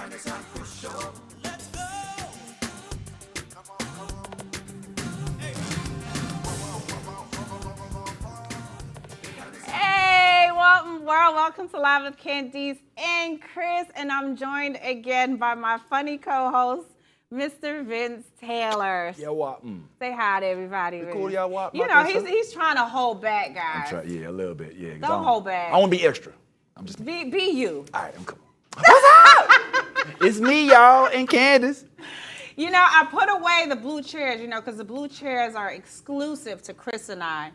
Hey, welcome world. Welcome to Live with Candice and Chris. And I'm joined again by my funny co-host, Mr. Vince Taylor. Yeah, what? Say hi to everybody. Cool, y'all. What? You know, he's trying to hold back, guys. I'm trying, yeah, a little bit, yeah. Don't hold back. I want to be extra. I'm just Be you. All right, I'm cool. What's up? It's me, y'all, and Candace. You know, I put away the blue chairs, you know, because the blue chairs are exclusive to Chris and I.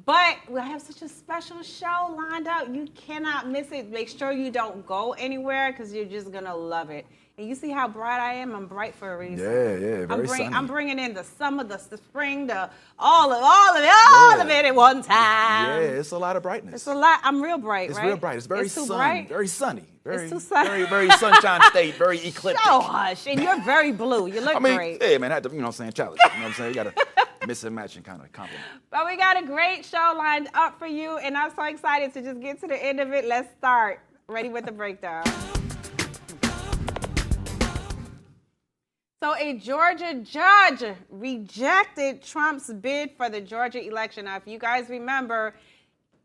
But we have such a special show lined up. You cannot miss it. Make sure you don't go anywhere because you're just going to love it. And you see how bright I am? I'm bright for a reason. Yeah, very sunny. I'm bringing in the summer, the spring, all of it at one time. Yeah, it's a lot of brightness. It's a lot. I'm real bright, It's right? real bright. It's very very sunny. It's too sunny. Very sunshine state, very ecliptic. So hush, and you're very blue. You look great. Hey, man, I had to, you know what I'm saying, challenge. You know what I'm saying? You got to miss and match and kind of compliment. But we got a great show lined up for you, and I'm so excited to just get to the end of it. Let's start. Ready with the breakdown. So a Georgia judge rejected Trump's bid for the Georgia election. Now, if you guys remember,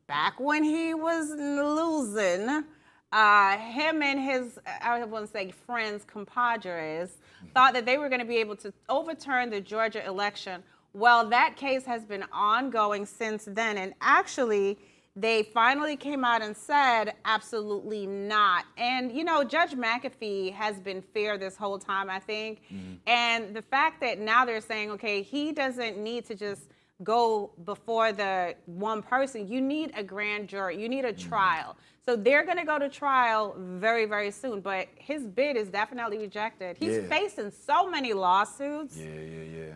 back when he was losing, him and his, I wouldn't say friends, compadres, thought that they were going to be able to overturn the Georgia election. Well, that case has been ongoing since then, and actually, they finally came out and said, absolutely not. And, you know, Judge McAfee has been fair this whole time, I think. And the fact that now they're saying, okay, he doesn't need to just go before the one person. You need a grand jury. You need a trial. So they're going to go to trial very, very soon. But his bid is definitely rejected. He's facing so many lawsuits. Yeah.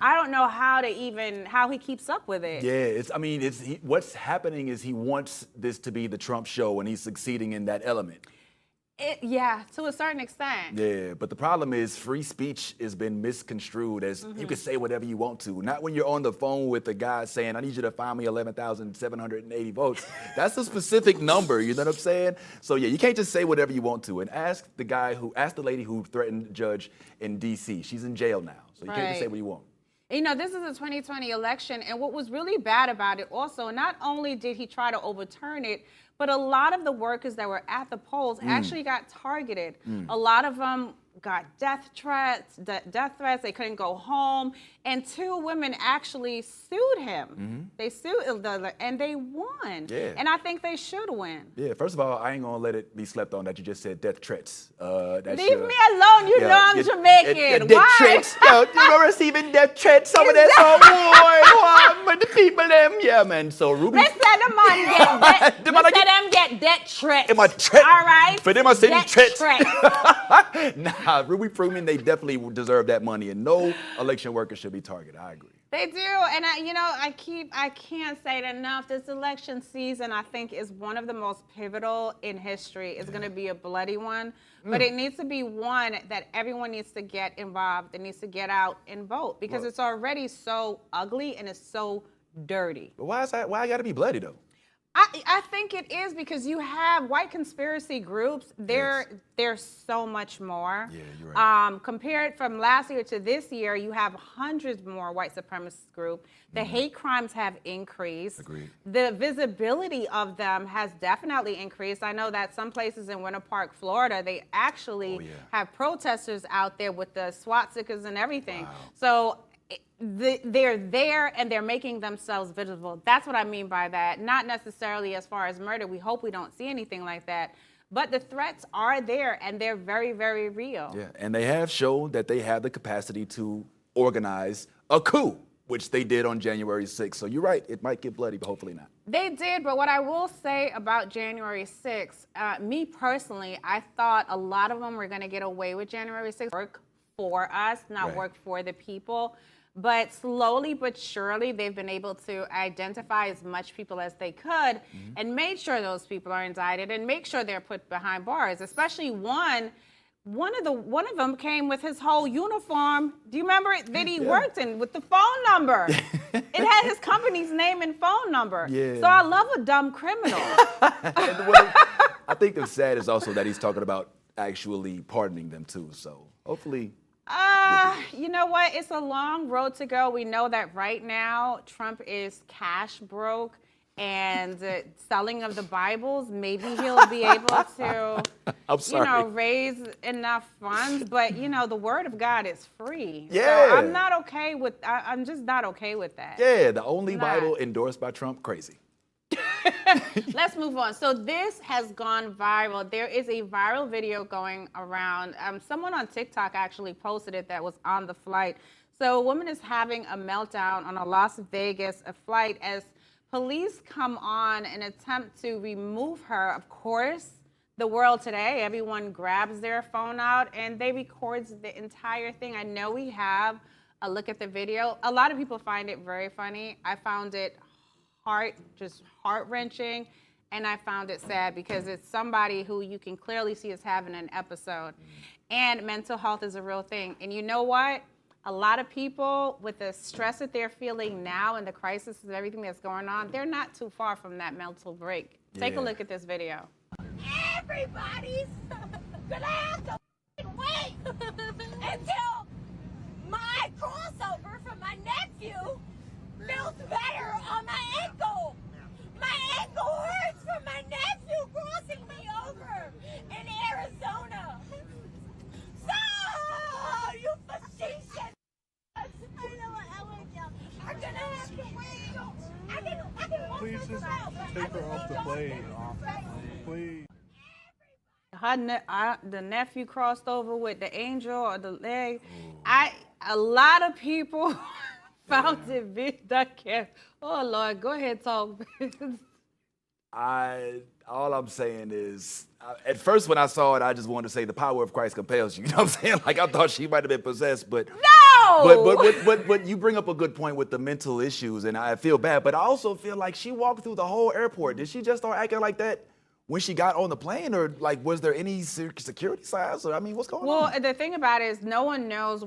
I don't know how he keeps up with it. Yeah, what's happening is he wants this to be the Trump show, and he's succeeding in that element. Yeah, to a certain extent. Yeah, but the problem is free speech has been misconstrued as you can say whatever you want to. Not when you're on the phone with the guy saying, I need you to find me 11,780 votes. That's a specific number, you know what I'm saying? So yeah, you can't just say whatever you want to. And ask the lady who threatened the judge in D.C. She's in jail now, so you can't just say what you want. You know, this is a 2020 election, and what was really bad about it also, not only did he try to overturn it, but a lot of the workers that were at the polls actually got targeted. A lot of them got death threats. They couldn't go home. And 2 women actually sued him. They sued and they won. Yeah. And I think they should win. Yeah, first of all, I ain't gonna let it be slept on that you just said death threats. Leave me alone. You know I'm Jamaican. Death Why? threats. Yo, you're receiving death threats. Some of that boy, the people them. Yeah, man. So Ruby. Let's let them get death. Let's let them get death threats. Am I threat? All right. For them, I said death threats. Nah, Ruby Freeman, they definitely deserve that money, and no election worker should be targeted. I agree. They do, and I can't say it enough. This election season, I think, is one of the most pivotal in history. It's going to be a bloody one, but it needs to be one that everyone needs to get involved. It needs to get out and vote because it's already so ugly and it's so dirty. But why is that? Why I got to be bloody though? I think it is because you have white conspiracy groups. There's so much more. Yeah, you're right. Compared from last year to this year, you have hundreds more white supremacist groups. The hate crimes have increased. Agreed. The visibility of them has definitely increased. I know that some places in Winter Park, Florida, they actually have protesters out there with the swastikas and everything. Wow. So they're there and they're making themselves visible. That's what I mean by that. Not necessarily as far as murder. We hope we don't see anything like that. But the threats are there and they're very, very real. Yeah, and they have shown that they have the capacity to organize a coup, which they did on January 6th. So you're right, it might get bloody, but hopefully not. They did, but what I will say about January 6th, me personally, I thought a lot of them were going to get away with January 6th. Work for us, not work for the people. But slowly but surely, they've been able to identify as much people as they could and make sure those people are indicted and make sure they're put behind bars. Especially one of them came with his whole uniform. Do you remember it that he worked in with the phone number? It had his company's name and phone number. Yeah. So I love a dumb criminal. I think the sad is also that he's talking about actually pardoning them too. So hopefully. You know what? It's a long road to go. We know that right now Trump is cash broke, and selling of the Bibles, maybe he'll be able to, I'm sorry. raise enough funds. But the Word of God is free. Yeah. So I'm not okay with. I'm just not okay with that. Yeah, the only Bible endorsed by Trump, crazy. Let's move on. So this has gone viral. There is a viral video going around. Someone on TikTok actually posted it that was on the flight. So a woman is having a meltdown on a Las Vegas flight as police come on and attempt to remove her. Of course, the world today, everyone grabs their phone out and they records the entire thing. I know we have a look at the video. A lot of people find it very funny. I found it heart-wrenching, and I found it sad because it's somebody who you can clearly see is having an episode. And mental health is a real thing. And you know what? A lot of people, with the stress that they're feeling now and the crisis and everything that's going on, they're not too far from that mental break. Take a look at this video. Everybody's gonna have to wait until my crossover from my nephew feels better on my ankle. My ankle hurts from my nephew crossing me over in Arizona. So, you facetious. I know what LA are gonna have to wait. I can walk Please just take her off the plane. Please. The nephew crossed over with the angel or the leg. A lot of people found it big. Oh Lord, go ahead, talk. All I'm saying is, at first when I saw it, I just wanted to say the power of Christ compels you. You know what I'm saying? Like, I thought she might have been possessed, but no. But you bring up a good point with the mental issues, and I feel bad. But I also feel like she walked through the whole airport. Did she just start acting like that when she got on the plane, or like was there any security signs? Or I mean, what's going on? Well, the thing about it is, no one knows